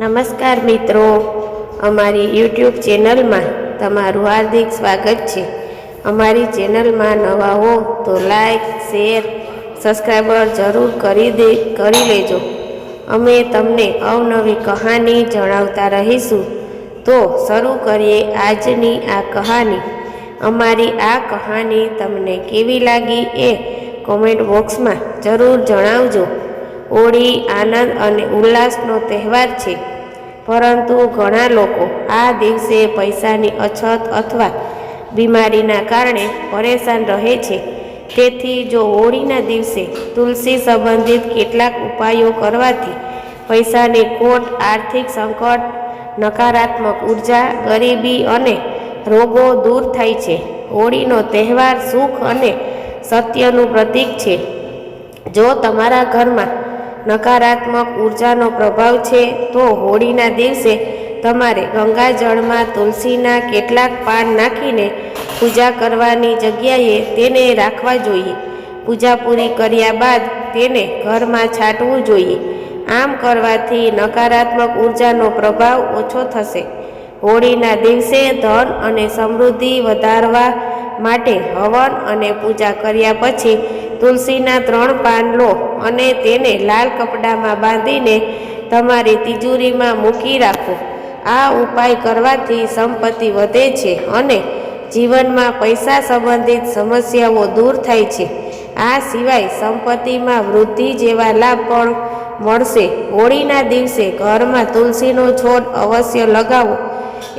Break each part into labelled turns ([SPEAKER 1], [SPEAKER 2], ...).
[SPEAKER 1] નમસ્કાર મિત્રો, અમારી યુટ્યુબ ચેનલમાં તમારું હાર્દિક સ્વાગત છે। અમારી ચેનલમાં નવા હો તો લાઈક, શેર, સબસ્ક્રાઈબર જરૂર કરી લેજો। અમે તમને અવનવી કહાની જણાવતા રહીશું। તો શરૂ કરીએ આજની આ કહાની। અમારી આ કહાની તમને કેવી લાગી એ કોમેન્ટ બોક્સમાં જરૂર જણાવજો। હોળી આનંદ અને ઉલ્લાસનો તહેવાર છે, પરંતુ ઘણા લોકો આ દિવસે પૈસાની અછત અથવા બીમારીના કારણે પરેશાન રહે છે। તેથી જો હોળીના દિવસે તુલસી સંબંધિત કેટલાક ઉપાયો કરવાથી પૈસાની ખોટ, આર્થિક સંકટ, નકારાત્મક ઉર્જા, ગરીબી અને રોગો દૂર થાય છે। હોળીનો તહેવાર સુખ અને સત્યનું પ્રતીક છે। જો તમારા ઘરમાં નકારાત્મક ઉર્જાનો પ્રભાવ છે તો હોળીના દિવસે તમારે ગંગાજળમાં તુલસીના કેટલાક પાન નાખીને પૂજા કરવાની જગ્યાએ તેને રાખવા જોઈએ। પૂજા પૂરી કર્યા બાદ તેને ઘરમાં છાંટવું જોઈએ। આમ કરવાથી નકારાત્મક ઉર્જાનો પ્રભાવ ઓછો થશે। હોળીના દિવસે ધન અને સમૃદ્ધિ વધારવા માટે હવન અને પૂજા કર્યા પછી તુલસીના 3 પાન લો અને તેને લાલ કપડામાં બાંધીને તમારી તિજોરીમાં મૂકી રાખો। આ ઉપાય કરવાથી સંપત્તિ વધે છે અને જીવનમાં પૈસા સંબંધિત સમસ્યાઓ દૂર થાય છે। આ સિવાય સંપત્તિમાં વૃદ્ધિ જેવા લાભ પણ મળશે। હોળીના દિવસે ઘરમાં તુલસીનો છોડ અવશ્ય લગાવો।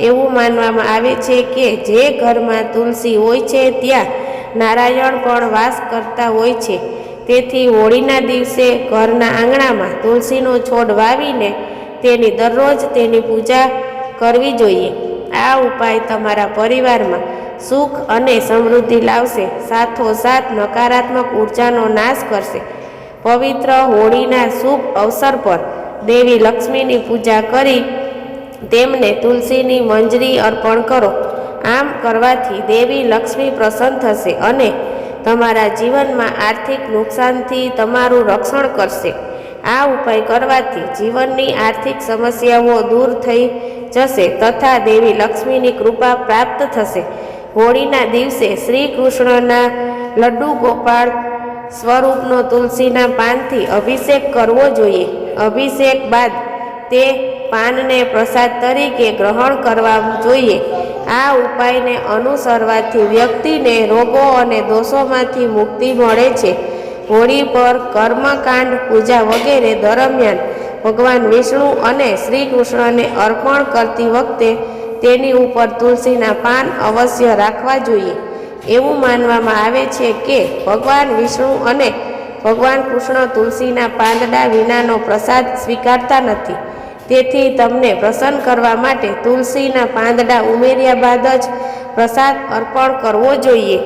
[SPEAKER 1] એવું માનવામાં આવે છે કે જે ઘરમાં તુલસી હોય છે ત્યાં નારાયણ પણ વાસ કરતા હોય છે। તેથી હોળીના દિવસે ઘરના આંગણામાં તુલસીનો છોડ વાવીને તેની દરરોજ તેની પૂજા કરવી જોઈએ। આ ઉપાય તમારા પરિવારમાં સુખ અને સમૃદ્ધિ લાવશે, સાથોસાથ નકારાત્મક ઉર્જાનો નાશ કરશે। પવિત્ર હોળીના શુભ અવસર પર દેવી લક્ષ્મીની પૂજા કરી તેમને તુલસીની મંજરી અર્પણ કરો। આમ કરવાથી દેવી લક્ષ્મી પ્રસન્ન થશે અને તમારા જીવનમાં આર્થિક નુકસાનથી તમારું રક્ષણ કરશે। આ ઉપાય કરવાથી જીવનની આર્થિક સમસ્યાઓ દૂર થઈ જશે તથા દેવી લક્ષ્મીની કૃપા પ્રાપ્ત થશે। હોળીના દિવસે શ્રી કૃષ્ણના લડ્ડુ ગોપાળ સ્વરૂપનો તુલસીના પાનથી અભિષેક કરવો જોઈએ। અભિષેક બાદ તે પાનને પ્રસાદ તરીકે ગ્રહણ કરવા જોઈએ। આ ઉપાયને અનુસરવાથી વ્યક્તિને રોગો અને દોષોમાંથી મુક્તિ મળે છે। હોળી પર કર્મકાંડ, પૂજા વગેરે દરમિયાન ભગવાન વિષ્ણુ અને શ્રી કૃષ્ણને અર્પણ કરતી વખતે તેની ઉપર તુલસીના પાન અવશ્ય રાખવા જોઈએ। એવું માનવામાં આવે છે કે ભગવાન વિષ્ણુ અને ભગવાન કૃષ્ણ તુલસીના પાંદડા વિનાનો પ્રસાદ સ્વીકારતા નથી। તેથી તમને પ્રસન્ન કરવા માટે તુલસીના પાંદડા ઉમેર્યા બાદ જ પ્રસાદ અર્પણ કરવો જોઈએ।